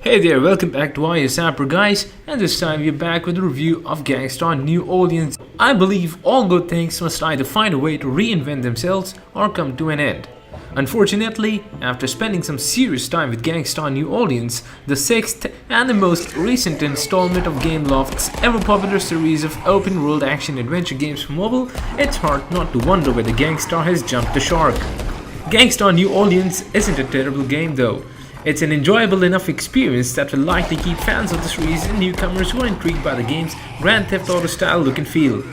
Hey there, welcome back to iOS Apper guys, and this time we're back with a review of Gangstar New Orleans. I believe all good things must either find a way to reinvent themselves or come to an end. Unfortunately, after spending some serious time with Gangstar New Orleans, the sixth and the most recent installment of Gameloft's ever-popular series of open-world action-adventure games for mobile, it's hard not to wonder whether Gangstar has jumped the shark. Gangstar New Orleans isn't a terrible game though. It's an enjoyable enough experience that will likely keep fans of the series and newcomers who are intrigued by the game's Grand Theft Auto style look and feel.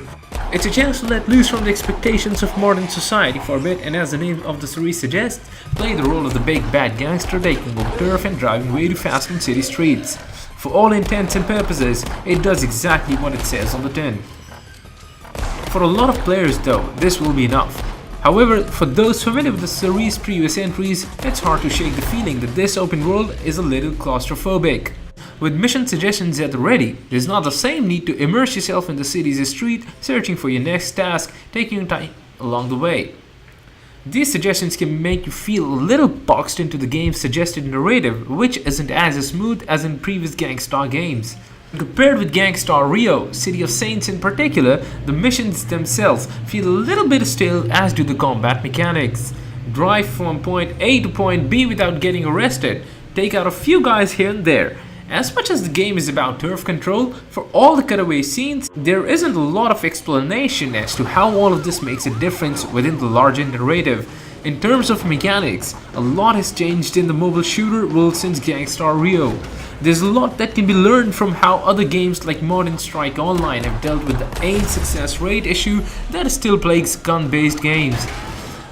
It's a chance to let loose from the expectations of modern society for a bit, and as the name of the series suggests, play the role of the big bad gangster taking over turf and driving way too fast on city streets. For all intents and purposes, it does exactly what it says on the tin. For a lot of players though, this will be enough. However, for those familiar with the series' previous entries, it's hard to shake the feeling that this open world is a little claustrophobic. With mission suggestions at the ready, there's not the same need to immerse yourself in the city's street, searching for your next task, taking your time along the way. These suggestions can make you feel a little boxed into the game's suggested narrative, which isn't as smooth as in previous Gangstar games. Compared with Gangstar Rio, City of Saints in particular, the missions themselves feel a little bit stale, as do the combat mechanics. Drive from point A to point B without getting arrested, take out a few guys here and there. As much as the game is about turf control, for all the cutaway scenes, there isn't a lot of explanation as to how all of this makes a difference within the larger narrative. In terms of mechanics, a lot has changed in the mobile shooter world since Gangstar Rio. There's a lot that can be learned from how other games like Modern Strike Online have dealt with the aid success rate issue that still plagues gun-based games.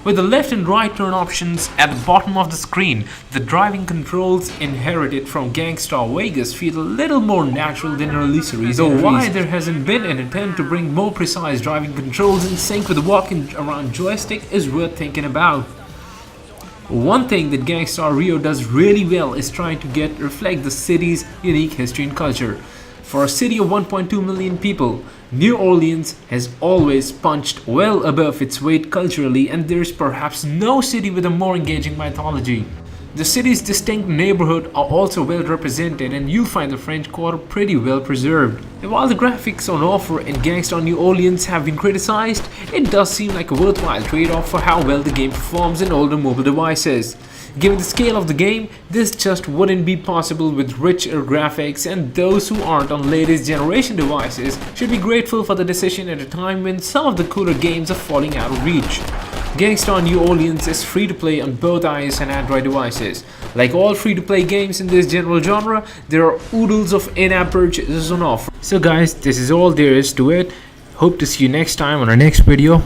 With the left and right turn options at the bottom of the screen, the driving controls inherited from Gangstar Vegas feel a little more natural than early series entries. Why there hasn't been an attempt to bring more precise driving controls in sync with the walking around joystick is worth thinking about. One thing that Gangstar Rio does really well is trying to reflect the city's unique history and culture. For a city of 1.2 million people, New Orleans has always punched well above its weight culturally, and there's perhaps no city with a more engaging mythology. The city's distinct neighborhood are also well represented, and you'll find the French Quarter pretty well preserved. And while the graphics on offer in Gangstar New Orleans have been criticized, it does seem like a worthwhile trade-off for how well the game performs in older mobile devices. Given the scale of the game, this just wouldn't be possible with richer graphics, and those who aren't on latest generation devices should be grateful for the decision at a time when some of the cooler games are falling out of reach. Gangstar New Orleans is free to play on both iOS and Android devices. Like all free to play games in this general genre, there are oodles of in-app purchases on offer. So guys, this is all there is to it. Hope to see you next time on our next video.